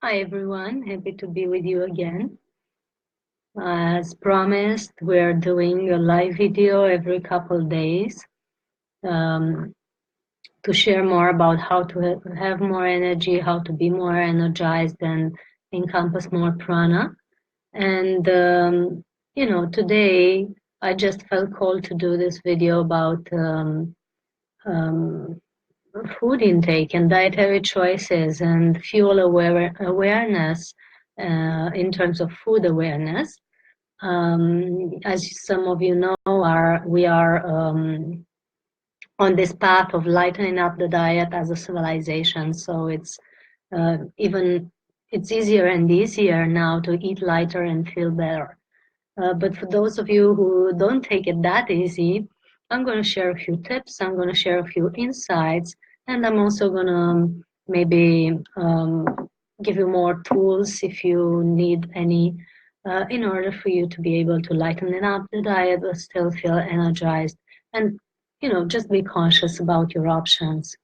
Hi everyone, happy to be with you again. As promised, we're doing a live video every couple days um, to share more about how to have more energy, how to be more energized and encompass more prana. And, today I just felt called to do this video about um, food intake and dietary choices and fuel awareness in terms of food awareness. As some of you know, we are on this path of lightening up the diet as a civilization. So even it's easier and easier now to eat lighter and feel better. But for those of you who don't take it that easy, I'm going to share a few tips. I'm going to share a few insights, and I'm also going to maybe give you more tools if you need any, in order for you to be able to lighten it up the diet but still feel energized and, just be conscious about your options.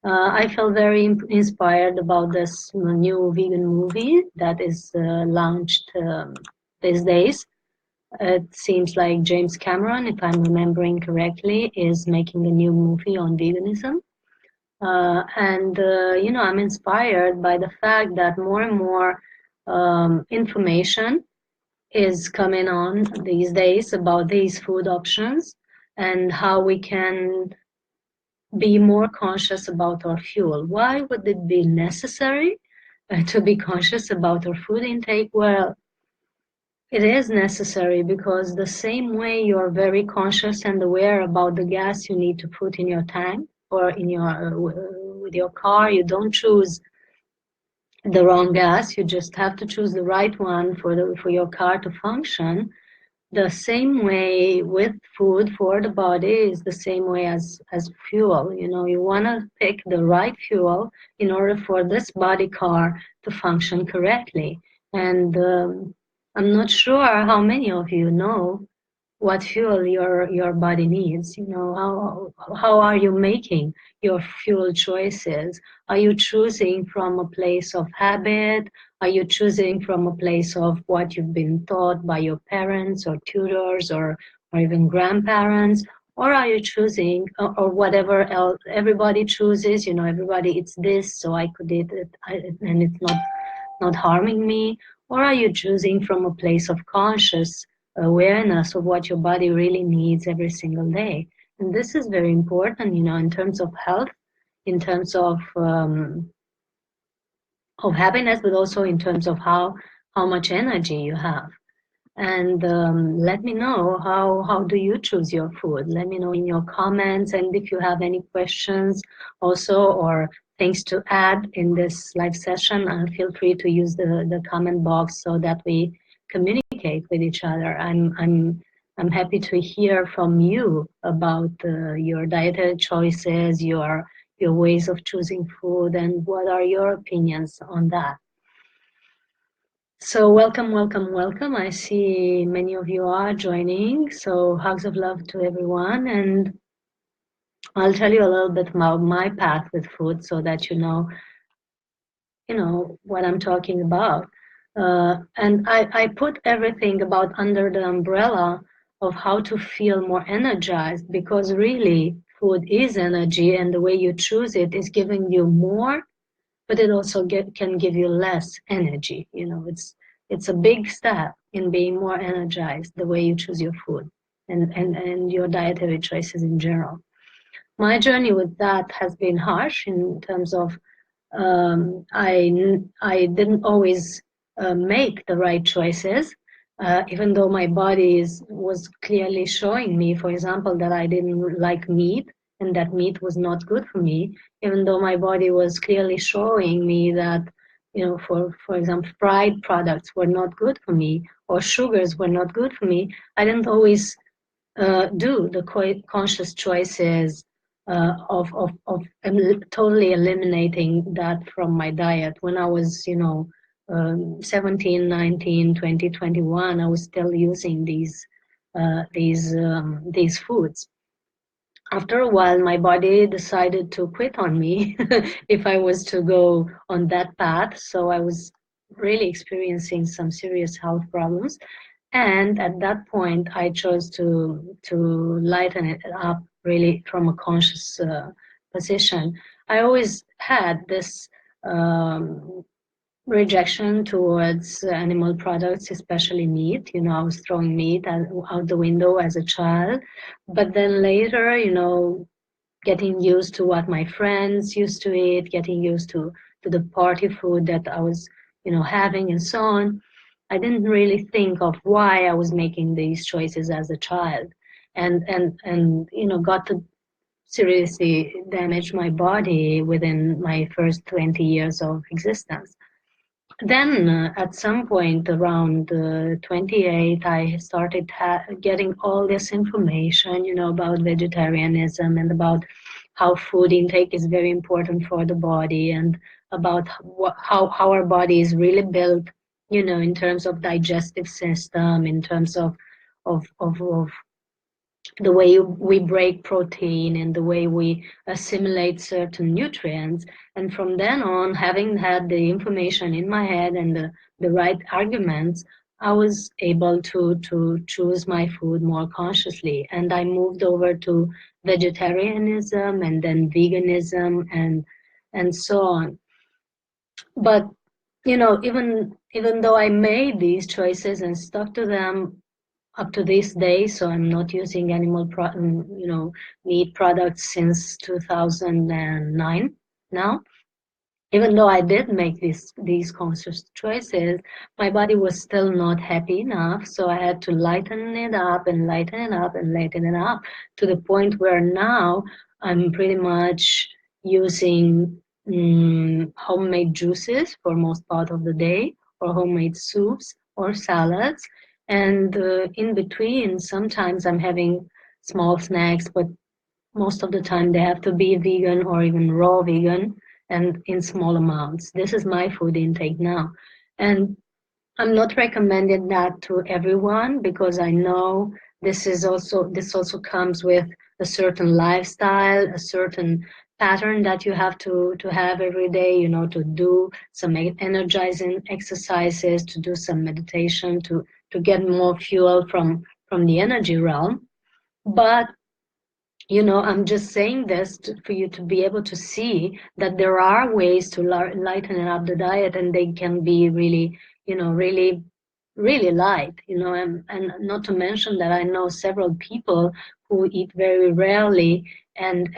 I felt very inspired about this new vegan movie that is launched these days. It seems like James Cameron, if I'm remembering correctly, is making a new movie on veganism. I'm inspired by the fact that more and more information is coming on these days about these food options and how we can be more conscious about our fuel. Why would it be necessary to be conscious about our food intake? Well, it is necessary because the same way you're very conscious and aware about the gas you need to put in your tank or in your with your car, you don't choose the wrong gas. You just have to choose the right one for your car to function. The same way with food for the body is the same way as fuel. You want to pick the right fuel in order for this body car to function correctly. And I'm not sure how many of you know what fuel your body needs. How are you making your fuel choices? Are you choosing from a place of habit? Are you choosing from a place of what you've been taught by your parents or tutors or even grandparents? Or are you choosing, or whatever else everybody chooses? Everybody eats this, so I could eat it, and it's not harming me. Or are you choosing from a place of conscious awareness of what your body really needs every single day? And this is very important, in terms of health, in terms of happiness, but also in terms of how much energy you have. And let me know how do you choose your food. Let me know in your comments, and if you have any questions also or things to add in this live session, feel free to use the comment box so that we communicate with each other. I'm happy to hear from you about your dietary choices, your ways of choosing food, and what are your opinions on that. So welcome, welcome, welcome. I see many of you are joining. So hugs of love to everyone. And I'll tell you a little bit about my path with food so that you know what I'm talking about. And I put everything about under the umbrella of how to feel more energized, because really food is energy, and the way you choose it is giving you more, but it also can give you less energy. It's a big step in being more energized, the way you choose your food and your dietary choices in general. My journey with that has been harsh in terms of I didn't always make the right choices, even though my body was clearly showing me, for example, that I didn't like meat and that meat was not good for me, even though my body was clearly showing me that, for example, fried products were not good for me or sugars were not good for me. I didn't always do the conscious choices of totally eliminating that from my diet. When I was, 17, 19, 20, 21, I was still using these foods. after a while, my body decided to quit on me if I was to go on that path. So I was really experiencing some serious health problems. And at that point, I chose to lighten it up really from a conscious position. I always had this rejection towards animal products, especially meat. I was throwing meat out the window as a child. But then later, getting used to what my friends used to eat, getting used to the party food that I was, having and so on. I didn't really think of why I was making these choices as a child, and got to seriously damage my body within my first 20 years of existence. Then, at some point around 28, I started getting all this information, about vegetarianism and about how food intake is very important for the body, and about how our body is really built, in terms of digestive system, in terms of the way we break protein and the way we assimilate certain nutrients. And from then on, having had the information in my head and the right arguments, I was able to choose my food more consciously. And I moved over to vegetarianism and then veganism and so on. But even though I made these choices and stuck to them, up to this day, so I'm not using meat products since 2009 now. Even though I did make these conscious choices, my body was still not happy enough, so I had to lighten it up and lighten it up and lighten it up to the point where now I'm pretty much using homemade juices for most part of the day, or homemade soups or salads. And in between, sometimes I'm having small snacks, but most of the time they have to be vegan or even raw vegan and in small amounts. This is my food intake now. And I'm not recommending that to everyone because I know this also comes with a certain lifestyle, a certain pattern that you have to have every day, to do some energizing exercises, to do some meditation, to get more fuel from the energy realm. But I'm just saying this for you to be able to see that there are ways to lighten up the diet, and they can be really, really, really light, and not to mention that I know several people who eat very rarely and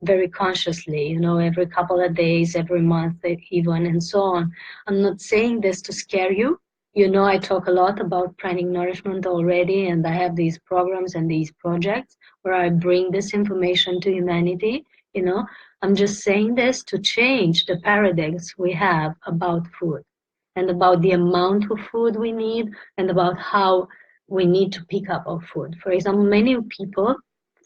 very consciously, every couple of days, every month, even, and so on. I'm not saying this to scare you. I talk a lot about pranic nourishment already, and I have these programs and these projects where I bring this information to humanity. I'm just saying this to change the paradigms we have about food and about the amount of food we need and about how we need to pick up our food. For example, many people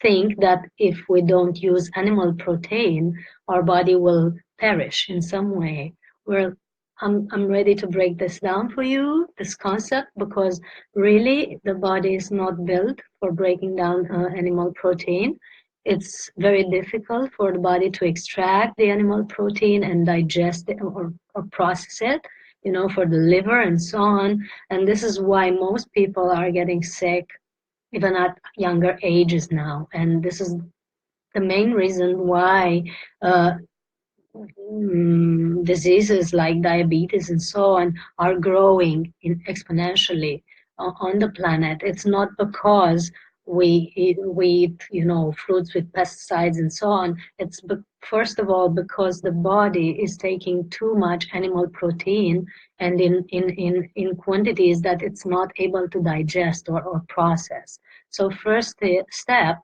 think that if we don't use animal protein, our body will perish in some way. Well, I'm ready to break this down for you, this concept, because really the body is not built for breaking down animal protein. It's very difficult for the body to extract the animal protein and digest it or process it, for the liver and so on. And this is why most people are getting sick even at younger ages now. And this is the main reason why diseases like diabetes and so on are growing exponentially on the planet. It's not because we eat fruits with pesticides and so on. It's first of all because the body is taking too much animal protein and in quantities that it's not able to digest or process. So first step,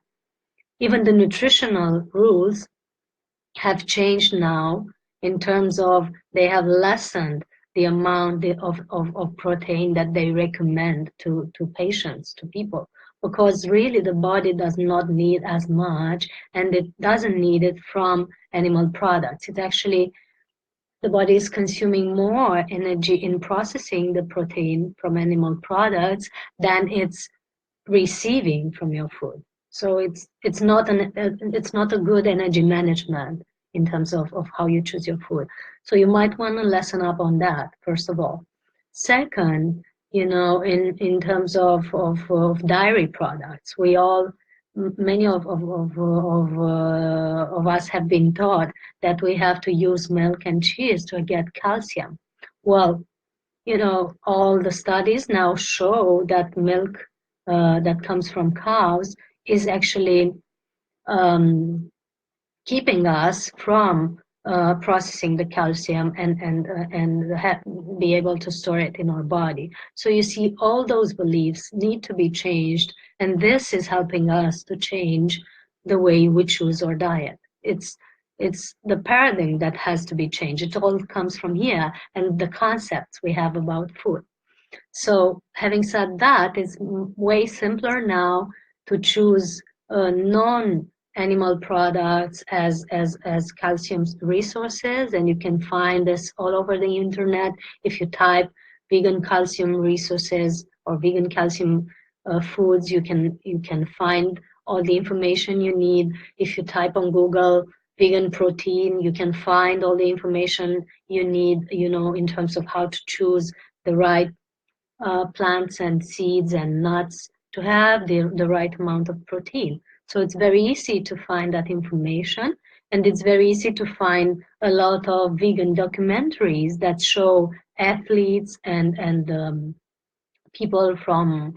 even the nutritional rules have changed now in terms of they have lessened the amount of protein that they recommend to patients, to people, because really the body does not need as much, and it doesn't need it from animal products. It actually, the body is consuming more energy in processing the protein from animal products than it's receiving from your food. So it's not a good energy management in terms of how you choose your food. So you might want to lesson up on that, first of all. Second, in terms of dairy products, we all many of us have been taught that we have to use milk and cheese to get calcium. Well, all the studies now show that milk that comes from cows is actually um, keeping us from processing the calcium and be able to store it in our body. So you see, all those beliefs need to be changed, and this is helping us to change the way we choose our diet. It's the paradigm that has to be changed. It all comes from here, and the concepts we have about food. So having said that, it's way simpler now to choose non-animal products as calcium resources, and you can find this all over the internet. If you type vegan calcium resources or vegan calcium foods, you can find all the information you need. If you type on Google vegan protein, you can find all the information you need, in terms of how to choose the right plants and seeds and nuts to have the right amount of protein. So it's very easy to find that information, and it's very easy to find a lot of vegan documentaries that show athletes and people from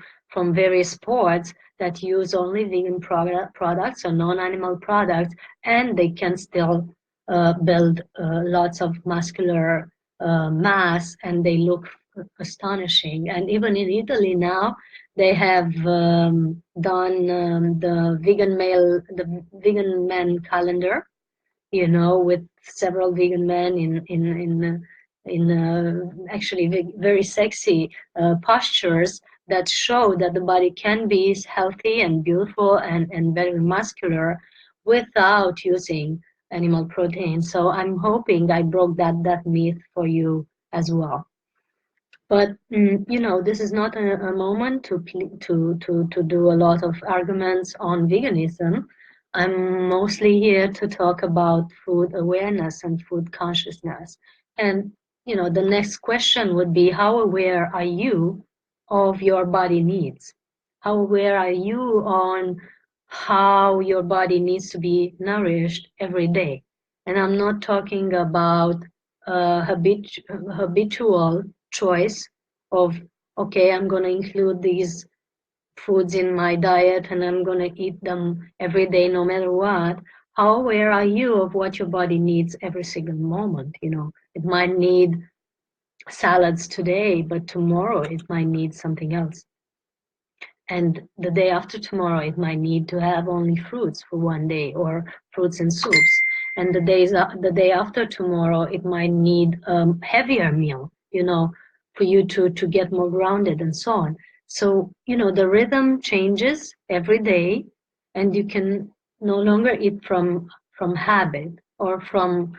various sports that use only vegan products or non-animal products, and they can still build lots of muscular mass, and they look astonishing. And even in Italy now, they have done the vegan men calendar, with several vegan men in actually very sexy postures that show that the body can be healthy and beautiful and very muscular without using animal protein. So I'm hoping I broke that myth for you as well. But this is not a moment to do a lot of arguments on veganism. I'm mostly here to talk about food awareness and food consciousness. And the next question would be, how aware are you of your body needs? How aware are you on how your body needs to be nourished every day? And I'm not talking about habitual choice of, okay, I'm going to include these foods in my diet and I'm going to eat them every day no matter what. How aware are you of what your body needs every single moment? It might need salads today, but tomorrow it might need something else. And the day after tomorrow, it might need to have only fruits for one day, or fruits and soups. And the day after tomorrow, it might need heavier meal, for you to get more grounded and so on. So, the rhythm changes every day, and you can no longer eat from habit or from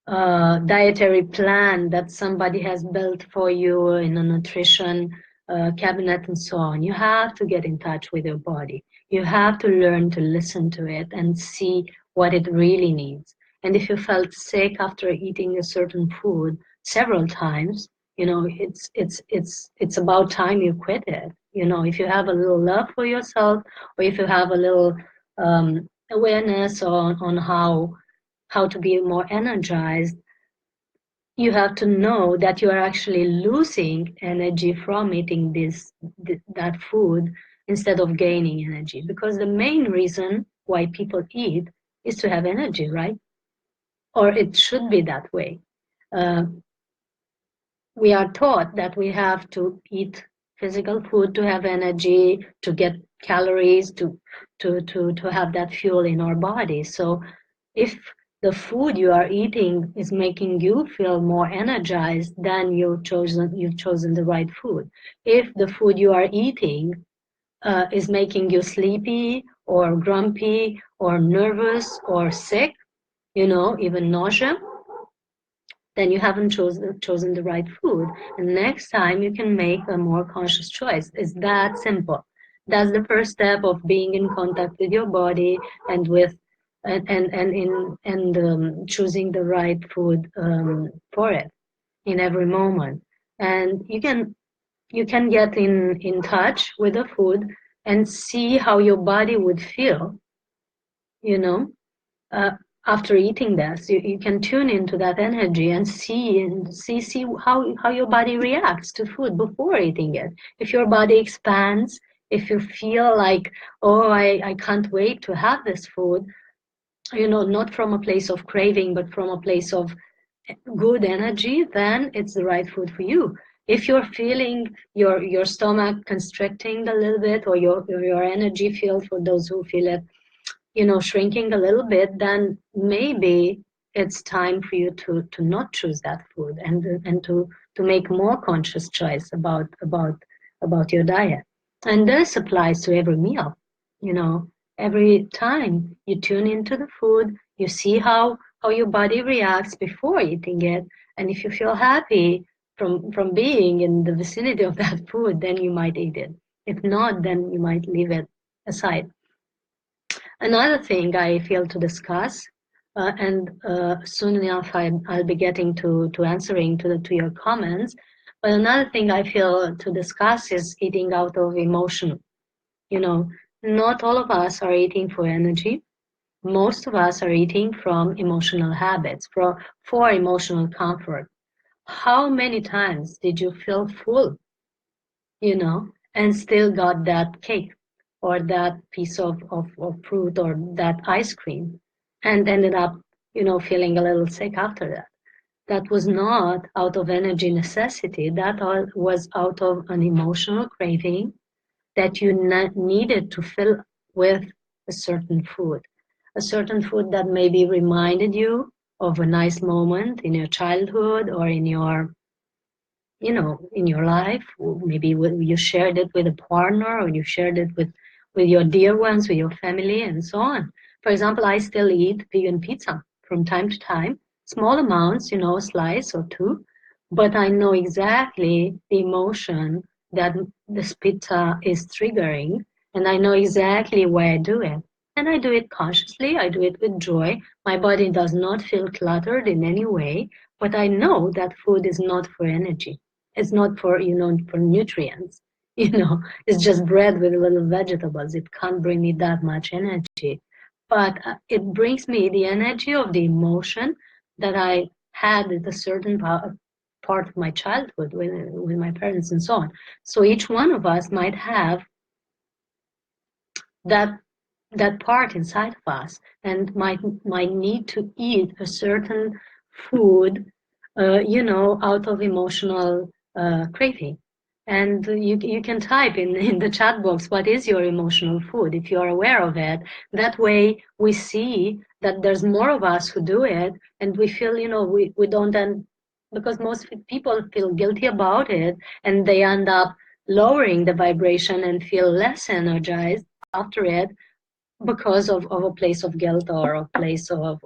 dietary plan that somebody has built for you in a nutrition cabinet and so on. You have to get in touch with your body. You have to learn to listen to it and see what it really needs. And if you felt sick after eating a certain food several times, it's about time you quit it. If you have a little love for yourself, or if you have a little awareness on how to be more energized, you have to know that you are actually losing energy from eating that food instead of gaining energy. Because the main reason why people eat is to have energy, right? Or it should be that way. Uh, we are taught that we have to eat physical food to have energy, to get calories, to have that fuel in our body. So if the food you are eating is making you feel more energized, then you've chosen the right food. If the food you are eating is making you sleepy or grumpy or nervous or sick, even nausea, then you haven't chosen the right food. And next time you can make a more conscious choice. It's that simple. That's the first step of being in contact with your body and with and choosing the right food for it in every moment. And you can get in touch with the food and see how your body would feel, you know, uh, after eating this. You can tune into that energy and see how your body reacts to food before eating it. If your body expands, if you feel like, oh, I can't wait to have this food, not from a place of craving, but from a place of good energy, then it's the right food for you. If you're feeling your stomach constricting a little bit, or your energy field, for those who feel it, shrinking a little bit, then maybe it's time for you to not choose that food, and to make more conscious choice about your diet. And this applies to every meal. you know every time you tune into the food, you see how your body reacts before eating it. And if you feel happy from being in the vicinity of that food, then you might eat it. If not, then you might leave it aside. Another thing I feel to discuss, and soon enough I'll be getting to answering to your comments. But another thing I feel to discuss is eating out of emotion. You know, not all of us are eating for energy. Most of us are eating from emotional habits, for emotional comfort. How many times did you feel full, and still got that cake or that piece of fruit or that ice cream, and ended up, feeling a little sick after that? That was not out of energy necessity. That was out of an emotional craving that you needed to fill with a certain food that maybe reminded you of a nice moment in your childhood, or in your life. Maybe you shared it with a partner, or you shared it with your dear ones, with your family, and so on. For example, I still eat vegan pizza from time to time, small amounts, a slice or two, but I know exactly the emotion that this pizza is triggering, and I know exactly why I do it. And I do it consciously, I do it with joy. My body does not feel cluttered in any way, but I know that food is not for energy. It's not for nutrients. It's just bread with little vegetables. It can't bring me that much energy, but it brings me the energy of the emotion that I had at a certain part of my childhood with my parents and so on. So each one of us might have that that part inside of us, and might need to eat a certain food, out of emotional craving. And you can type in the chat box, what is your emotional food, if you are aware of it. That way we see that there's more of us who do it, and we feel, we don't end, because most people feel guilty about it, and they end up lowering the vibration and feel less energized after it, because of a place of guilt, or a place of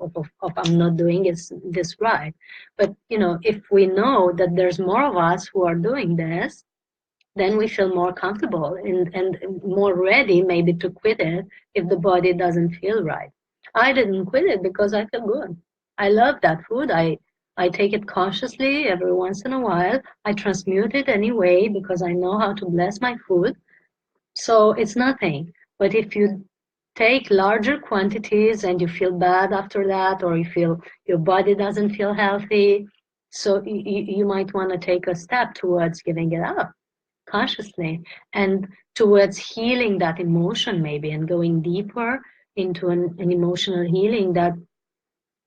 I'm not doing this right. But if we know that there's more of us who are doing this, then we feel more comfortable and more ready maybe to quit it if the body doesn't feel right. I didn't quit it because I feel good. I love that food. I take it consciously every once in a while. I transmute it anyway because I know how to bless my food. So it's nothing. But if you take larger quantities and you feel bad after that, or you feel your body doesn't feel healthy, so you might want to take a step towards giving it up consciously, and towards healing that emotion maybe, and going deeper into an emotional healing that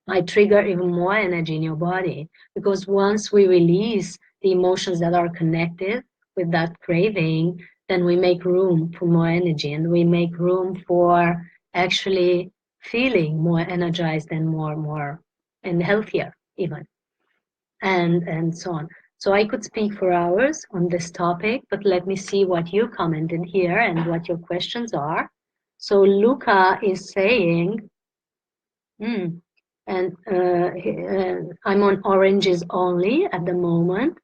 might trigger even more energy in your body. Because once we release the emotions that are connected with that craving, then we make room for more energy, and we make room for actually feeling more energized and more and healthier even, and so on. So I could speak for hours on this topic, but let me see what you commented here and what your questions are. So Luca is saying, hmm, and I'm on oranges only at the moment,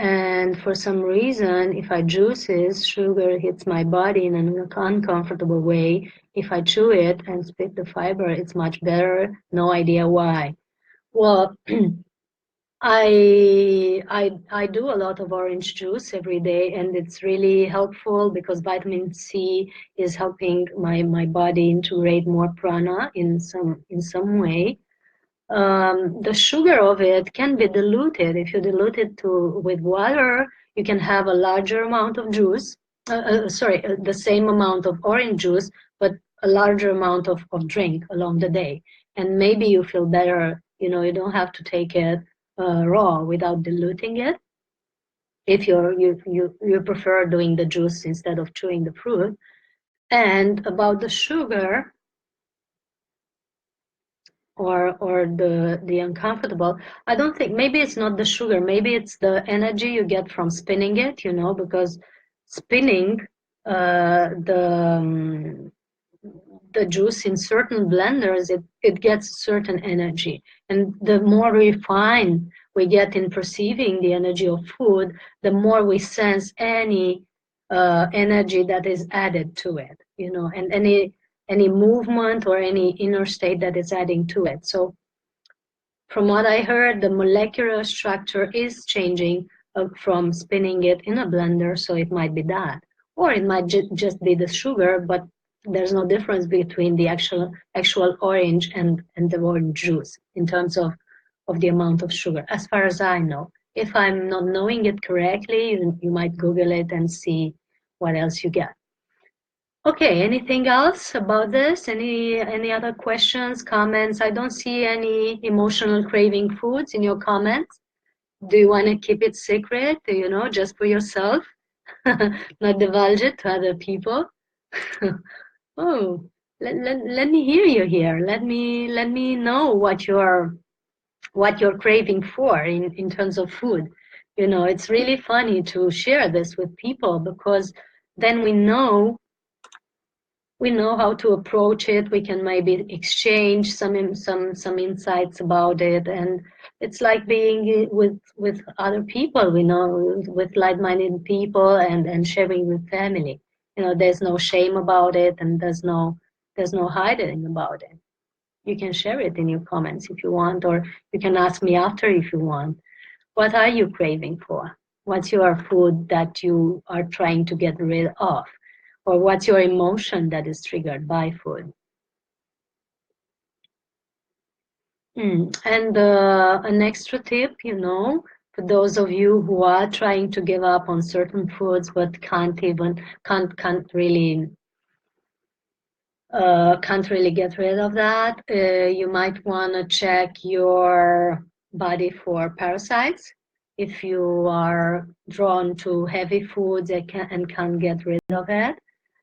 And for some reason, if I juice it, sugar hits my body in an uncomfortable way. If I chew it and spit the fiber, it's much better. No idea why. Well, I do a lot of orange juice every day, and it's really helpful because vitamin C is helping my body integrate more prana in some way. The sugar of it can be diluted. If you dilute it with water, you can have a larger amount of juice. The same amount of orange juice, but a larger amount of drink along the day. And maybe you feel better. You don't have to take it raw without diluting it. If you prefer doing the juice instead of chewing the fruit. And about the sugar, or the uncomfortable, I don't think, maybe it's not the sugar, maybe it's the energy you get from spinning it, because spinning the juice in certain blenders, it gets certain energy, and the more refined we get in perceiving the energy of food, the more we sense any energy that is added to it, and any movement or any inner state that is adding to it. So from what I heard, the molecular structure is changing from spinning it in a blender, so it might be that. Or it might just be the sugar, but there's no difference between the actual orange and the orange juice in terms of the amount of sugar, as far as I know. If I'm not knowing it correctly, you might Google it and see what else you get. Okay, anything else about this? Any other questions, comments? I don't see any emotional craving foods in your comments. Do you want to keep it secret, just for yourself? Not divulge it to other people? Oh, let me hear you here. Let me know what you're craving for in terms of food. It's really funny to share this with people because then we know how to approach it. We can maybe exchange some insights about it, and it's like being with other people, with like-minded people, and sharing with family. There's no shame about it, and there's no hiding about it. You can share it in your comments if you want, or you can ask me after if you want. What are you craving for? What's your food that you are trying to get rid of? Or what's your emotion that is triggered by food? And an extra tip, for those of you who are trying to give up on certain foods but can't really get rid of that, you might want to check your body for parasites. If you are drawn to heavy foods and can't get rid of it,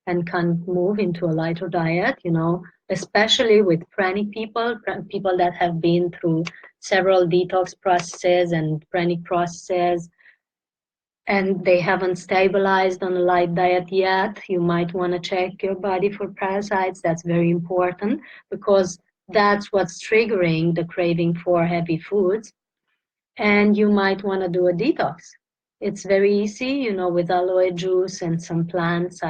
and can't move into a lighter diet, especially with pranic people that have been through several detox processes and pranic processes, and they haven't stabilized on a light diet yet, you might want to check your body for parasites. That's very important because that's what's triggering the craving for heavy foods. And you might want to do a detox. It's very easy, with aloe juice and some plants.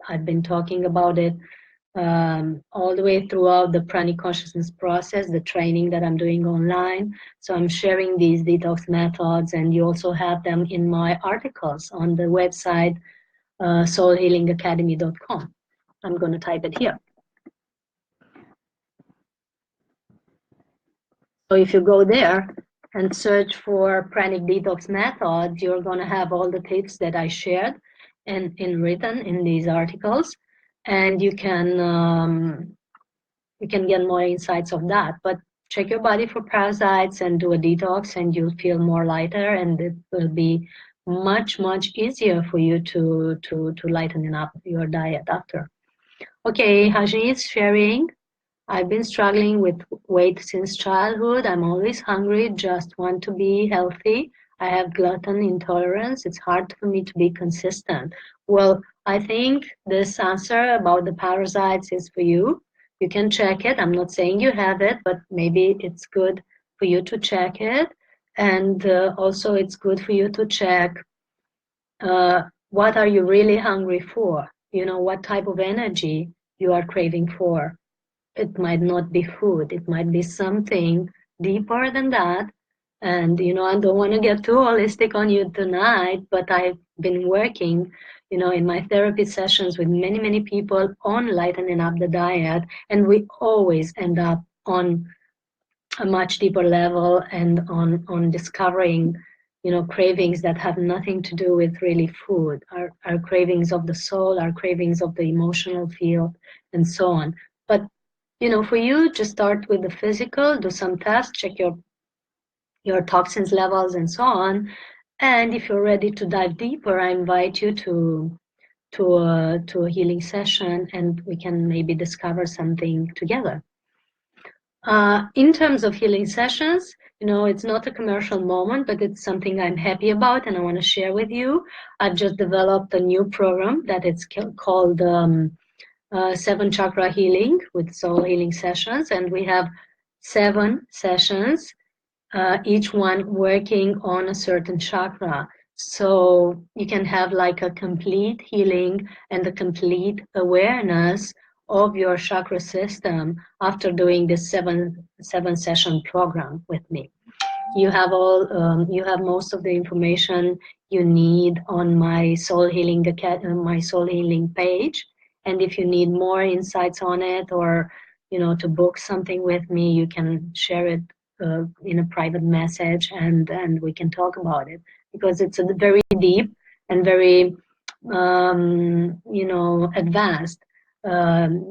I've been talking about it all the way throughout the pranic consciousness process, the training that I'm doing online. So I'm sharing these detox methods, and you also have them in my articles on the website, soulhealingacademy.com. I'm going to type it here. So if you go there and search for pranic detox methods, you're going to have all the tips that I shared and in written in these articles, and you can get more insights of that. But check your body for parasites and do a detox, and you'll feel more lighter, and it will be much easier for you to lighten up your diet after. Okay, Hajni is sharing. I've been struggling with weight since childhood. I'm always hungry, just want to be healthy. I have gluten intolerance. It's hard for me to be consistent. Well, I think this answer about the parasites is for you. You can check it. I'm not saying you have it, but maybe it's good for you to check it. And also it's good for you to check what are you really hungry for? You know, what type of energy you are craving for. It might not be food, it might be something deeper than that. And, you know, I don't want to get too holistic on you tonight, but I've been working, you know, in my therapy sessions with many, many people on lightening up the diet. And we always end up on a much deeper level and on discovering, you know, cravings that have nothing to do with really food, our cravings of the soul, our cravings of the emotional field, and so on. But, you know, for you, just start with the physical, do some tests, check your toxins levels and so on. And if you're ready to dive deeper, I invite you to a healing session, and we can maybe discover something together. In terms of healing sessions, you know, it's not a commercial moment, but it's something I'm happy about and I want to share with you. I've just developed a new program that it's called 7 chakra healing with soul healing sessions, and we have 7 sessions, each one working on a certain chakra. So you can have like a complete healing and a complete awareness of your chakra system after doing this seven session program with me. You have you have most of the information you need on my my soul healing page. And if you need more insights on it, or, you know, to book something with me, you can share it in a private message, and we can talk about it, because it's a very deep and very, you know, advanced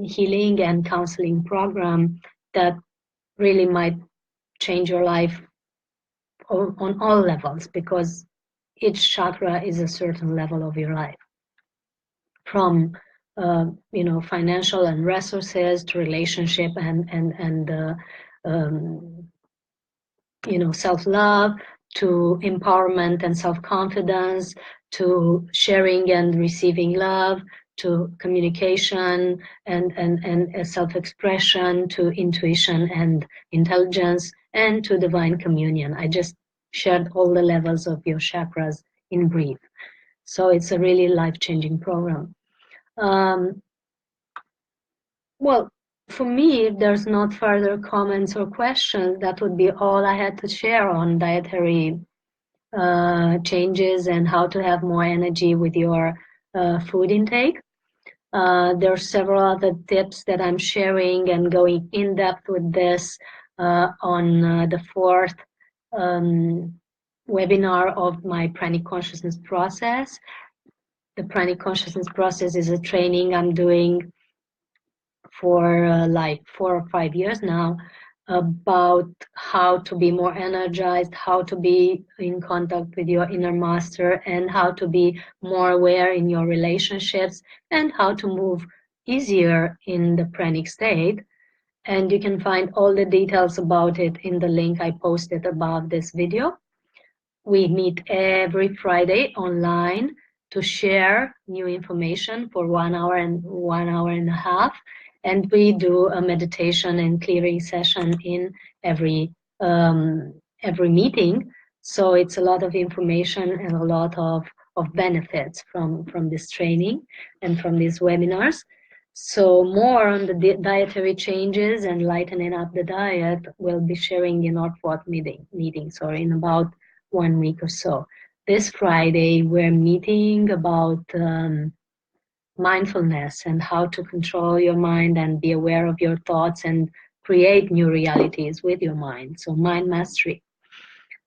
healing and counseling program that really might change your life on all levels, because each chakra is a certain level of your life, from you know, financial and resources to relationship and you know, self-love, to empowerment and self-confidence, to sharing and receiving love, to communication and self-expression, to intuition and intelligence, and to divine communion. I just shared all the levels of your chakras in brief. So it's a really life-changing program. Well, for me, if there's not further comments or questions, that would be all I had to share on dietary changes and how to have more energy with your food intake. There are several other tips that I'm sharing and going in depth with this on the fourth webinar of my pranic consciousness process. The pranic consciousness process is a training I'm doing for like 4 or 5 years now, about how to be more energized, how to be in contact with your inner master, and how to be more aware in your relationships, and how to move easier in the pranic state. And you can find all the details about it in the link I posted above this video. We meet every Friday online to share new information for 1 hour and 1 hour and a half. And we do a meditation and clearing session in every meeting. So it's a lot of information and a lot of benefits from this training and from these webinars. So more on the dietary changes and lightening up the diet, we'll be sharing in our fourth meetings, or in about 1 week or so. This Friday, we're meeting about mindfulness and how to control your mind and be aware of your thoughts and create new realities with your mind. So mind mastery.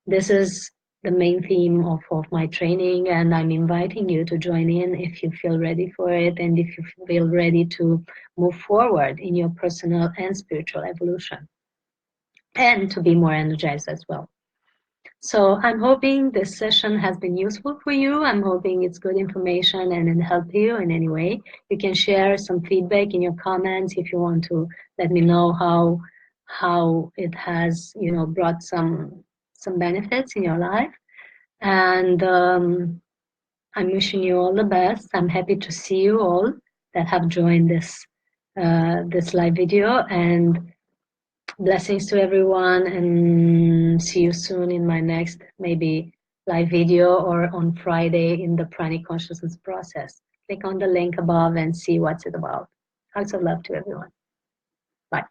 This is the main theme of my training, and I'm inviting you to join in if you feel ready for it, and if you feel ready to move forward in your personal and spiritual evolution, and to be more energized as well. So I'm hoping this session has been useful for you. I'm hoping it's good information and it helped you in any way. You can share some feedback in your comments if you want to let me know how it has, you know, brought some benefits in your life. And I'm wishing you all the best. I'm happy to see you all that have joined this this live video, and Blessings to everyone, and see you soon in my next maybe live video or on Friday in the pranic consciousness process. Click on the link above and see what's it about. Hugs of love to everyone. Bye.